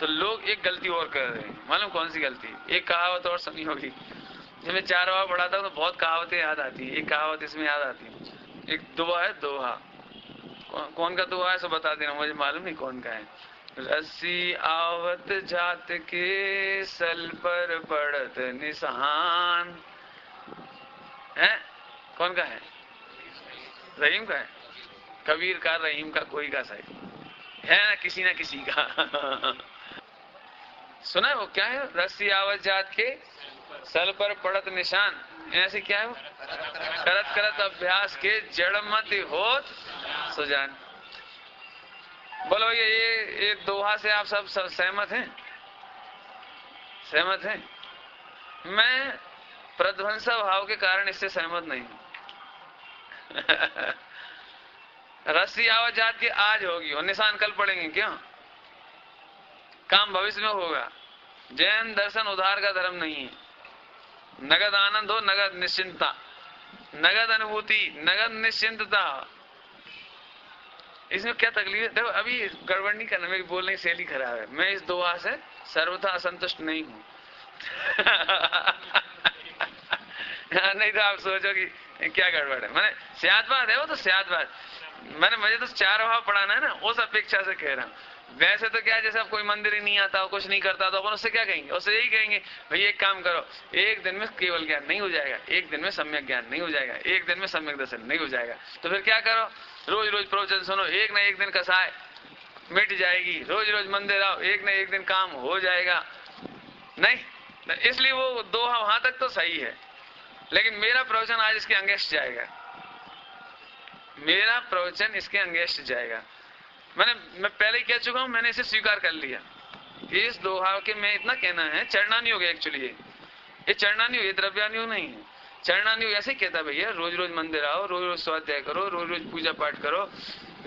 तो लोग एक गलती और कर रहे हैं। मालूम कौन सी गलती? एक कहावत और सुनी होगी, जब मैं 4 बार पढ़ाता हूँ तो बहुत कहावतें याद आती है। एक कहावत इसमें याद आती है, एक दोहा है, दोहा। कौन का दोहा है सो बता देना, मुझे मालूम नहीं कौन का है। रस्सी आवत जात के सल पर पड़त निशान है। कौन का है? रहीम का है, कबीर का, रहीम का, कोई का सही है ना किसी का। सुना है वो? क्या है? रस्सी आवत जात के सल पर पड़त निशान, ऐसे क्या है वो? करत करत अभ्यास के जड़ मत होत सुजान। बोलो ये दोहा से आप सब सहमत हैं? सहमत हैं? मैं प्रध्वंसा भाव के कारण इससे सहमत नहीं हूं। रस्सी आवत जात की आज होगी और निशान कल पड़ेंगे, क्यों? काम भविष्य में होगा। जैन दर्शन उधार का धर्म नहीं है। नगद आनंद हो, नगद निश्चिंतता, नगद अनुभूति, नगद निश्चिंतता। इसमें क्या तकलीफ है? देखो अभी गड़बड़ नहीं करना, मेरी बोलने की शैली खराब है। मैं इस दुआ से सर्वथा असंतुष्ट नहीं हूं। नहीं तो आप सोचो कि क्या गड़बड़ है। मैंने स्याद बात है वो, तो स्याद बात मैंने, मुझे तो 4 भाव पढ़ाना है ना, उस अपेक्षा से कह रहा हूं। वैसे तो क्या, जैसे अब कोई मंदिर ही नहीं आता, कुछ नहीं करता, तो अपन उससे क्या कहेंगे? उससे यही कहेंगे भाई एक काम करो, एक दिन में केवल ज्ञान नहीं हो जाएगा, एक दिन में सम्यक ज्ञान नहीं हो जाएगा, एक दिन में सम्यक दर्शन नहीं हो जाएगा। तो फिर क्या करो? रोज रोज प्रवचन सुनो, एक ना एक दिन कसाय मिट जाएगी। रोज रोज मंदिर आओ, एक ना एक दिन काम हो जाएगा। नहीं, इसलिए वो दोहा वहां तक तो सही है, लेकिन मेरा प्रवचन आज इसके अंगेस्ट जाएगा। मेरा प्रवचन इसके अंगेस्ट जाएगा। मैं पहले ही कह चुका हूं, मैंने इसे स्वीकार कर लिया। इस दोहा के मैं इतना कहना है, चरणानुयोग है एक्चुअली। ये चरणानुयोग, ये द्रव्यानुयोग नहीं है। चरणानुयोग ऐसे कहता भैया, रोज रोज मंदिर आओ, रोज रोज स्वाध्याय करो, रोज रोज पूजा पाठ करो,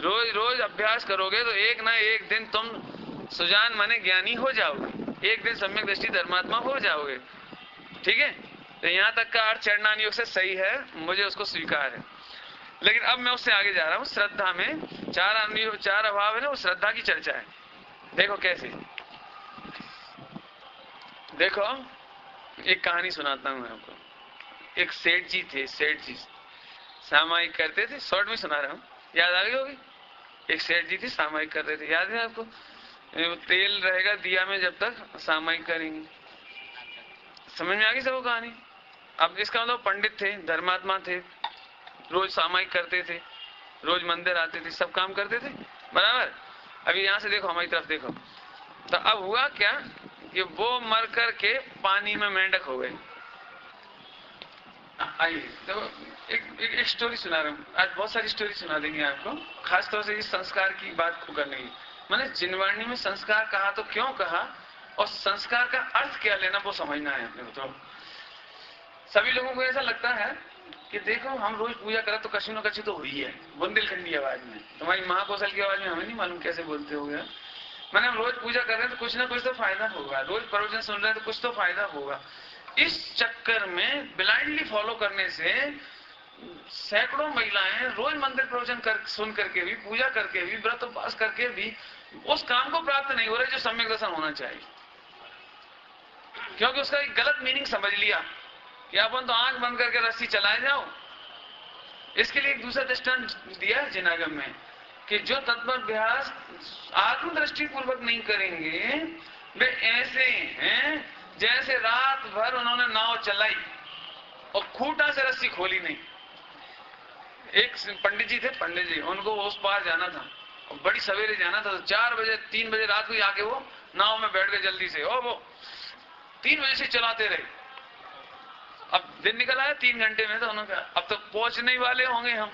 रोज रोज अभ्यास करोगे तो एक ना एक दिन तुम सुजान माने ज्ञानी हो जाओगे, एक दिन सम्यक दृष्टि धर्मात्मा हो जाओगे। ठीक है? तो यहाँ तक का अर्थ चरणानुयोग से सही है, मुझे उसको स्वीकार है। लेकिन अब मैं उससे आगे जा रहा हूं। श्रद्धा में 4 अभाव है ना, वो श्रद्धा की चर्चा है। देखो कैसे, देखो एक कहानी सुनाता हूं मैं आपको। एक सेठ जी थे, सेठ जी सामायिक करते थे, शॉर्ट में सुना रहा हूं, याद आ गई होगी। एक सेठ जी थे, सामायिक करते थे, याद है आपको? तेल रहेगा दिया में जब तक सामायिक करेंगे। समझ में आ गई सबको कहानी? अब इसका मतलब पंडित थे, धर्मात्मा थे, रोज सामायिक करते थे, रोज मंदिर आते थे, सब काम करते थे, बराबर। अभी यहां से देखो, हमारी तरफ देखो। तो अब हुआ क्या कि वो मर कर के पानी में मेंढक हो गए। आइए तो एक स्टोरी सुना रहा हूँ आज। बहुत सारी स्टोरी सुना देंगे आपको, खासतौर से इस संस्कार की बात को करने की। मैंने जिनवाणी में संस्कार कहा तो क्यों कहा, और संस्कार का अर्थ क्या लेना, वो समझना है अपने को। तो सभी लोगों को ऐसा लगता है कि देखो हम रोज पूजा करें तो कशी न कशी तो हुई है, बुंदेलखंडी आवाज में, तुम्हारी महाकौशल की आवाज में, हमें नहीं मालूम कैसे बोलते हो गया। मैंने हम रोज पूजा कर रहे हैं तो कुछ ना कुछ तो फायदा होगा, रोज प्रवचन सुन रहे हैं तो कुछ तो फायदा होगा। इस चक्कर में ब्लाइंडली फॉलो करने से सैकड़ों महिलाएं रोज मंदिर प्रवचन सुन करके भी, पूजा करके भी, व्रत उपवास करके भी उस काम को प्राप्त नहीं हो रहे जो सम्यक दर्शन होना चाहिए, क्योंकि उसका एक गलत मीनिंग समझ लिया कि अपन तो आंख बंद करके रस्सी चलाए जाओ। इसके लिए एक दूसरा दृष्टांत दिया है जिनागम में कि जो तत्वाभ्यास आत्मदृष्टि पूर्वक नहीं करेंगे वे ऐसे हैं जैसे रात भर उन्होंने नाव चलाई और खूंटा से रस्सी खोली नहीं। एक पंडित जी थे, पंडित जी, उनको उस पार जाना था और बड़ी सवेरे जाना था, तो 4 बजे 3 बजे रात को ही आके वो नाव में बैठ गए जल्दी से, और वो 3 बजे से चलाते रहे। अब दिन निकल आया 3 घंटे में, तो उन्होंने कहा अब तो पहुंचने ही वाले होंगे हम।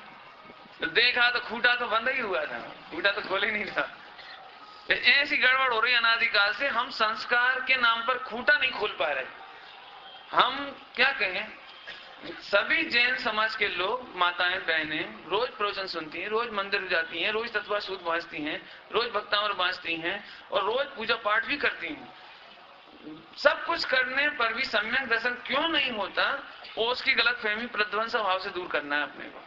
तो देखा तो खूंटा तो बंद ही हुआ था, खूंटा तो खोले नहीं था। ऐसी गड़बड़ हो रही अनादिकाल से, हम संस्कार के नाम पर खूंटा नहीं खोल पा रहे। हम क्या कहें, सभी जैन समाज के लोग, माताएं बहनें रोज प्रवचन सुनती हैं, रोज मंदिर जाती हैं, रोज तत्वा सूत बांचती हैं, रोज भक्तामृत बांचती हैं और रोज पूजा पाठ भी करती हैं। सब कुछ करने पर भी सम्यक दर्शन क्यों नहीं होता, वो उसकी गलत फहमी प्रध्वंस भाव से दूर करना है अपने को।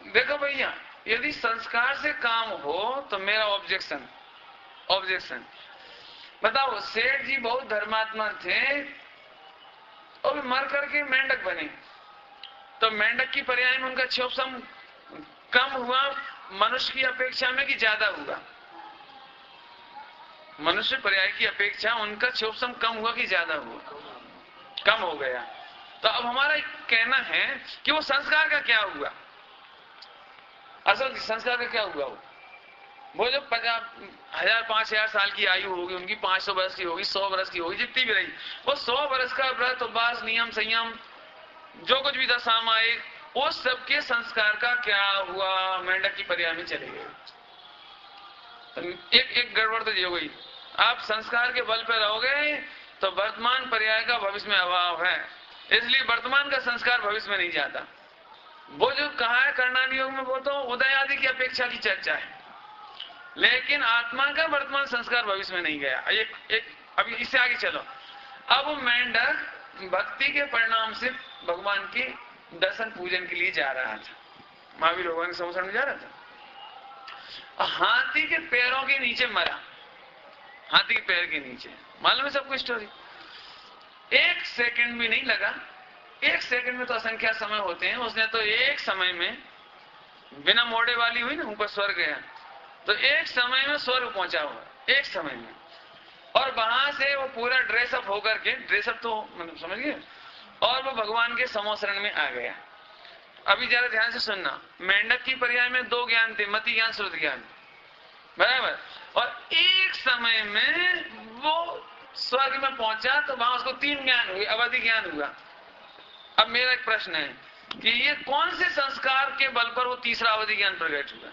देखो भैया, यदि संस्कार से काम हो तो मेरा ऑब्जेक्शन, ऑब्जेक्शन। बताओ, सेठ जी बहुत धर्मात्मा थे और मर करके मेंढक बने, तो मेंढक की पर्याय में उनका क्षोभसम कम हुआ मनुष्य की अपेक्षा में कि ज्यादा हुआ? मनुष्य पर्याय की अपेक्षा उनका क्षोभसम कम हुआ कि ज्यादा हुआ? कम हो गया। तो अब हमारा कहना है कि वो संस्कार का क्या हुआ? असल संस्कार का क्या हुआ? वो जो 50,000 5,000 साल की आयु होगी उनकी, 500 वर्ष की होगी, 100 वर्ष की होगी, जितनी भी रही, वो 100 वर्ष का व्रत उपवास नियम संयम जो कुछ भी था सामायिक, उस सबके संस्कार का क्या हुआ? मेंढक की पर्याय में चले गए। एक गड़बड़ तो ये हो गई, आप संस्कार के बल पर रहोगे तो वर्तमान पर्याय का भविष्य में अभाव है, इसलिए वर्तमान का संस्कार भविष्य में नहीं जाता। वो जो कहा है करणानि योग में, वो तो उदय आदि की अपेक्षा की चर्चा है, लेकिन आत्मा का वर्तमान संस्कार भविष्य में नहीं गया। अभी इससे आगे चलो। अब मेंढक भक्ति के परिणाम से भगवान के दर्शन पूजन के लिए जा रहा था, महावीर भगवान के समर्थन में जा रहा था, हाथी के पैरों के नीचे मरा। हाथी के पैर के नीचे, मालूम है सबको स्टोरी। 1 सेकंड भी नहीं लगा। 1 सेकंड में तो असंख्या समय होते हैं, उसने तो एक समय में बिना मोड़े वाली हुई ना, ऊपर स्वर्ग गया, तो एक समय में स्वर्ग पहुंचा हुआ, एक समय में। और वहां से वो पूरा ड्रेसअप होकर के, ड्रेसअप तो मतलब समझ गए, और वो भगवान के समोसरण में आ गया। अभी जरा ध्यान से सुनना, मेंढक की पर्याय में 2 ज्ञान थे, मति ज्ञान श्रुति ज्ञान, बराबर। और एक समय में वो स्वर्ग में पहुंचा तो वहां उसको 3 ज्ञान हुए, अवधि ज्ञान हुआ। अब मेरा एक प्रश्न है कि ये कौन से संस्कार के बल पर वो तीसरा अवधि ज्ञान प्रकट हुआ?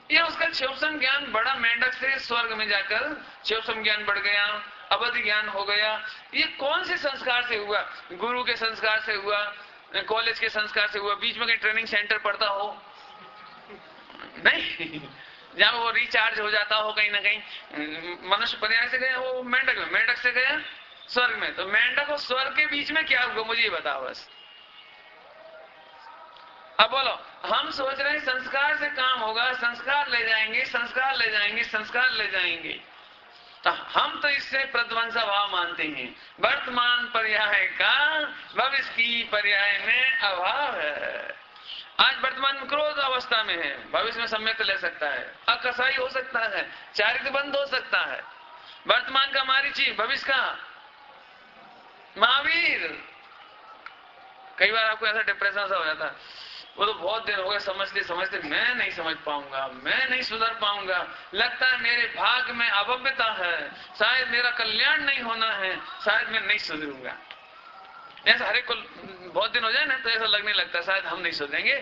ये उसका क्षोभसम ज्ञान बड़ा, मेंढक से स्वर्ग में जाकर क्षोभसम ज्ञान बढ़ गया, अवधि ज्ञान हो गया। ये कौन से संस्कार से हुआ? गुरु के संस्कार से हुआ, कॉलेज के संस्कार से हुआ, बीच में कहीं ट्रेनिंग सेंटर पड़ता हो? नहीं, जहां वो रिचार्ज हो जाता हो कहीं ना कहीं। मनुष्य पर्याय से गया वो मेंढक में, मेंढक से गया स्वर्ग में, तो मेंढक और स्वर्ग के बीच में क्या हुआ मुझे ये बताओ बस। अब बोलो, हम सोच रहे हैं संस्कार से काम होगा, संस्कार ले जाएंगे, संस्कार ले जाएंगे, संस्कार ले जाएंगे, तो हम तो इससे प्रध्वंस भाव मानते हैं। वर्तमान पर्याय का भविष्य की पर्याय में अभाव है। आज वर्तमान में क्रोध अवस्था में है, भविष्य में सम्यक ले सकता है, अकसाई हो सकता है, चारित्र बंद हो सकता है। वर्तमान का मारीची, भविष्य का महावीर। कई बार आपको ऐसा डिप्रेशन सा हो जाता है, वो तो बहुत दिन हो गए समझते समझते, मैं नहीं समझ पाऊंगा, मैं नहीं सुधर पाऊंगा, लगता है मेरे भाग में अभव्यता है, शायद मेरा कल्याण नहीं होना है, शायद मैं नहीं सुधरूंगा। ऐसा हर एक को बहुत दिन हो जाए ना तो ऐसा लगने लगता है शायद हम नहीं सुधरेंगे।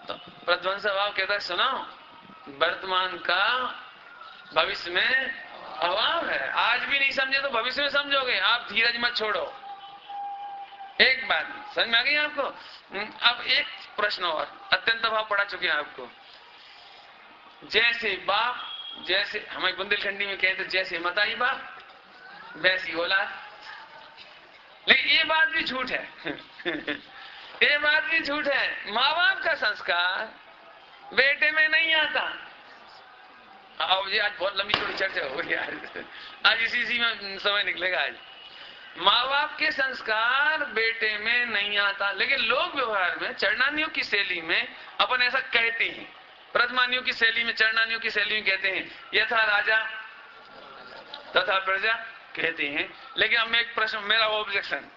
तो प्रध्वंस भाव कहता है सुनो, वर्तमान का भविष्य में अभाव है। आज भी नहीं समझे तो भविष्य में समझोगे। आप धीरज मत छोड़ो। एक बात समझ में आ गई आपको? अब एक प्रश्न और, अत्यंत भाव पढ़ा चुके हैं आपको। जैसे बाप, जैसे हमारे बुंदेलखंडी में कहते जैसे मताई बाप वैसी औलाद। लेकिन ये बात भी झूठ है ये बात भी झूठ है। माँ बाप का संस्कार बेटे में नहीं आता। अब ये आज बहुत लंबी थोड़ी चर्चा हो गई आज इसी में समय निकलेगा। आज माँ बाप के संस्कार बेटे में नहीं आता, लेकिन लोग व्यवहार में चरणानियों की शैली में अपन ऐसा कहते हैं, प्रथमानियों की शैली में, चरणानियों की शैली में कहते हैं यथा राजा तथा प्रजा कहते हैं। लेकिन अब मैं एक प्रश्न, मेरा ऑब्जेक्शन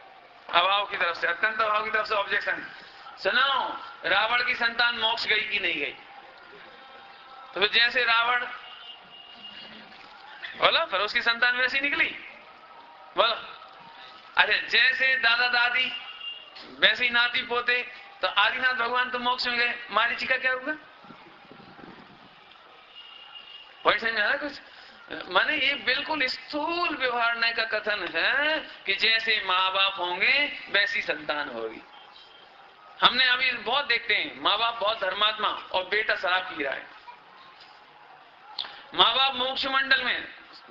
अभाव की तरफ से, अत्यंत अभाव की तरफ से ऑब्जेक्शन। सुनो, रावण की संतान मोक्ष गई कि नहीं गई? तो फिर जैसे रावण बोलो, फिर उसकी संतान वैसी निकली बोलो। अरे जैसे दादा दादी वैसे ही नाती पोते, तो आदिनाथ भगवान तो मोक्ष में गए, मारीची का क्या होगा? वही समझ में आ रहा कुछ? माने ये बिल्कुल स्थूल व्यवहार का कथन है कि जैसे माँ बाप होंगे वैसी संतान होगी। हमने अभी बहुत देखते हैं, माँ बाप बहुत धर्मात्मा और बेटा शराब पी रहा है। माँ बाप मोक्ष मंडल में,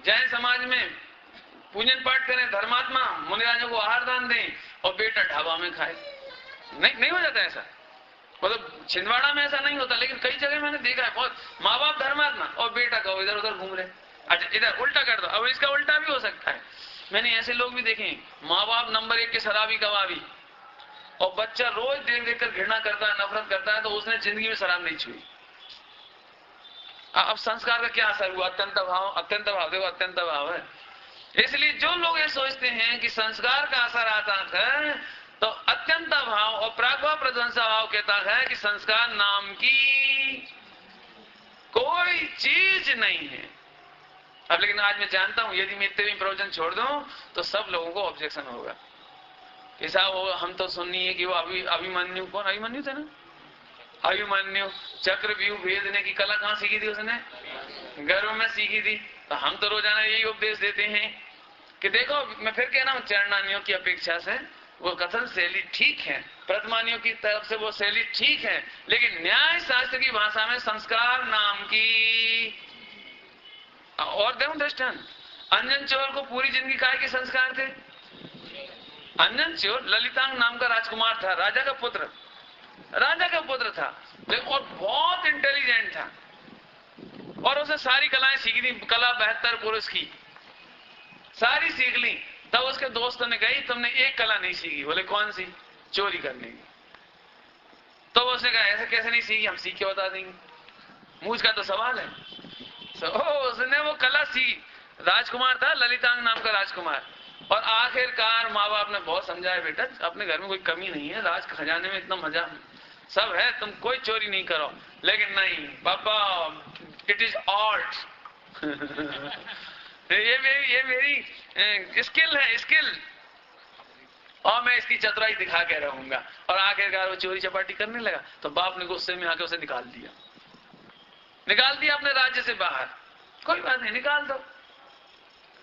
जैन समाज में पूजन पाठ करें, धर्मात्मा मुनिराजों को आहार दान दें, और बेटा ढाबा में खाए। नहीं हो जाता ऐसा? मतलब छिंदवाड़ा में ऐसा नहीं होता, लेकिन कई जगह मैंने देखा है बहुत, माँ बाप धर्मात्मा और बेटा कहो इधर उधर घूम रहे, अच्छा इधर उल्टा कर दो। अब इसका उल्टा भी हो सकता है, मैंने ऐसे लोग भी देखे, माँ बाप नंबर 1 के शराबी कबाबी, और बच्चा रोज देख देख कर घृणा करता है, नफरत करता है, तो उसने जिंदगी में शराब नहीं छुई। अब संस्कार का क्या असर हुआ? अत्यंत भाव, अत्यंत भाव, देखो अत्यंत भाव है। इसलिए जो लोग ये सोचते हैं कि संस्कार का असर आता है, तो अत्यंत भाव और प्रागभाव प्रध्वंसा भाव कहता है कि संस्कार नाम की कोई चीज नहीं है। अब लेकिन आज मैं जानता हूं यदि मैं इतने भी प्रवचन छोड़ दूं तो सब लोगों को ऑब्जेक्शन होगा कि साहब हम तो सुननी है कि वो अभिमन्यु, कौन अभिमन्यु थे ना, अभिमन्यु चक्रव्यूह भेदने की कला कहां सीखी थी उसने? गर्भ में सीखी थी। तो हम तो रोजाना यही उपदेश देते हैं कि देखो, मैं फिर कह रहा हूं, चरणानियों की अपेक्षा से वो कथन शैली ठीक है, प्रथमानियों की तरफ से वो शैली ठीक है, लेकिन न्याय शास्त्र की भाषा में संस्कार नाम की, और देखो दृष्टांत, अंजन चोर को पूरी जिंदगी काय के संस्कार थे? अंजन चोर ललितांग नाम का राजकुमार था, राजा का पुत्र था, और बहुत इंटेलिजेंट था, और उसे सारी कलाएं सीखी थी, कला 72 पुरुष की सारी सीख ली। तब उसके दोस्तों ने कही तुमने एक कला नहीं सीखी। बोले कौन सी? चोरी करने की। तो उसने कहा ऐसे कैसे नहीं सीखी, हम सीख के बता देंगे, मूझ का तो सवाल है। उसने वो कला सीखी, राजकुमार था, ललितांग नाम का राजकुमार, और आखिरकार माँ बाप ने बहुत समझाया, बेटा अपने घर में कोई कमी नहीं है, राज खजाने में इतना मजा सब है, तुम कोई चोरी नहीं करो। लेकिन नहीं पापा, इट इज आर्ट ये मेरी स्किल है, स्किल, और मैं इसकी चतुराई दिखा के रहूंगा। और आखिरकार वो चोरी चपाटी करने लगा, तो बाप ने गुस्से में आके उसे निकाल दिया अपने राज्य से बाहर। कोई बात नहीं, निकाल दो।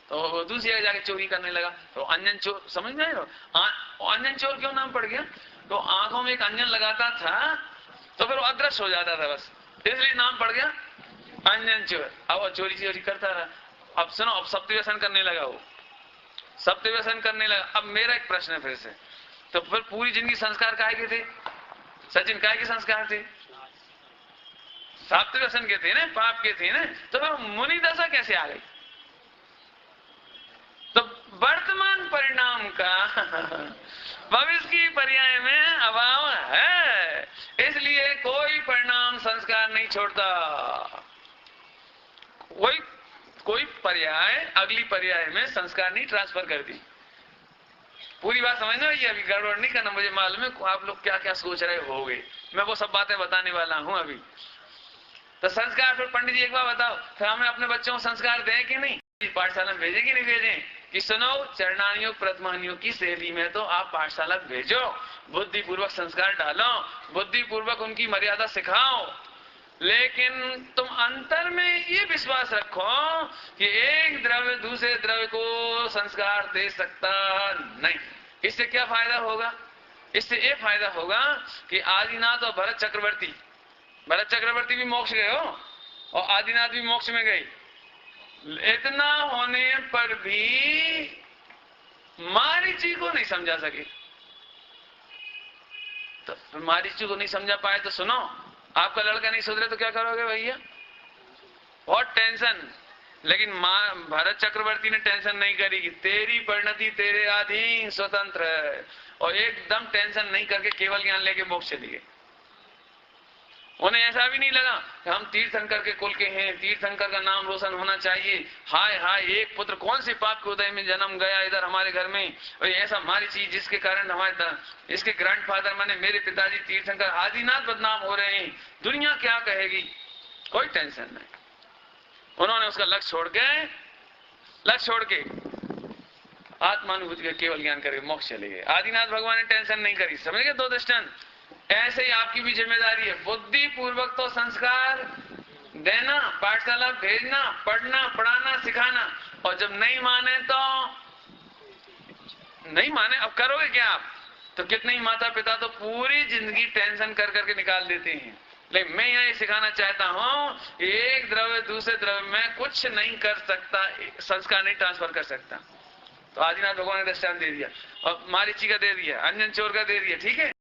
तो वो दूसरी जगह जाके चोरी करने लगा। तो अंजन चोर, समझ में आए हो अंजन चोर क्यों नाम पड़ गया? तो आंखों में एक अंजन लगाता था तो फिर वो अदृश्य हो जाता था, बस इसलिए नाम पड़ गया अंजन चोर। अब वो चोरी करता रहा। अब सुनो, अब सप्त व्यसन करने लगा, वो सप्त व्यसन करने लगा। अब मेरा एक प्रश्न है फिर से, तो फिर पूरी जिंदगी संस्कार काहे के थे? सचिन काहे के संस्कार थे? सप्त व्यसन के थे ना, पाप के थे ना, तो फिर मुनि दशा कैसे आ गई? तो वर्तमान परिणाम का भविष्य की पर्याय में अभाव है, इसलिए कोई परिणाम संस्कार नहीं छोड़ता। कोई पर्याय अगली पर्याय में संस्कार नहीं ट्रांसफर कर दी। पूरी बात समझना भैया, अभी गड़बड़ नहीं करना। मुझे मालूम है आप लोग क्या क्या सोच रहे होगे, मैं वो सब बातें बताने वाला हूं अभी। तो संस्कार, फिर पंडित जी एक बार बताओ, फिर हमें अपने बच्चों को संस्कार दें कि नहीं? पाठशाला में भेजें कि नहीं भेजें? कि सुनो, चरणानियों प्रथमानियों की शैली में तो आप पाठशाला भेजो, बुद्धिपूर्वक संस्कार डालो, बुद्धिपूर्वक उनकी मर्यादा सिखाओ, लेकिन तुम अंतर में ये विश्वास रखो कि एक द्रव्य दूसरे द्रव्य को संस्कार दे सकता नहीं। इससे क्या फायदा होगा? इससे ये फायदा होगा कि आदिनाथ और भरत चक्रवर्ती भी मोक्ष गए हो और आदिनाथ भी मोक्ष में गई। इतना होने पर भी मारीची को नहीं समझा सके। तो मारीची को नहीं समझा पाए तो सुनो, आपका लड़का नहीं सुधरे तो क्या करोगे भैया? बहुत टेंशन। लेकिन भरत चक्रवर्ती ने टेंशन नहीं करी कि तेरी परिणति तेरे अधीन स्वतंत्र है, और एकदम टेंशन नहीं करके केवल ज्ञान लेके मोक्ष चली गए। उन्हें ऐसा भी नहीं लगा कि हम तीर्थंकर के कुल के हैं, तीर्थंकर का नाम रोशन होना चाहिए, हाय हाय एक पुत्र कौन से पाप के उदय में जन्म गया इधर हमारे घर में, और ऐसा हमारी चीज जिसके कारण हमारे इसके ग्रैंडफादर माने मेरे पिताजी तीर्थंकर आदिनाथ बदनाम हो रहे हैं, दुनिया क्या कहेगी? कोई टेंशन नहीं। उन्होंने उसका लक्ष्य छोड़ के आत्मानुभूति के केवल ज्ञान करके मोक्ष चले गए। आदिनाथ भगवान ने टेंशन नहीं करी। समझ गए दो दृष्टांत? ऐसे ही आपकी भी जिम्मेदारी है, बुद्धि पूर्वक तो संस्कार देना, पाठशाला भेजना, पढ़ना पढ़ाना सिखाना, और जब नहीं माने तो नहीं माने, अब करोगे क्या आप? तो कितने ही माता पिता तो पूरी जिंदगी टेंशन कर करके निकाल देते हैं। लेकिन मैं यहाँ ये सिखाना चाहता हूँ, एक द्रव्य दूसरे द्रव्य में कुछ नहीं कर सकता, संस्कार नहीं ट्रांसफर कर सकता। तो आदिनाथ भगवान ने दृष्टांत दे दिया, और मारीची का दे दिया, अंजन चोर का दे दिया, ठीक है।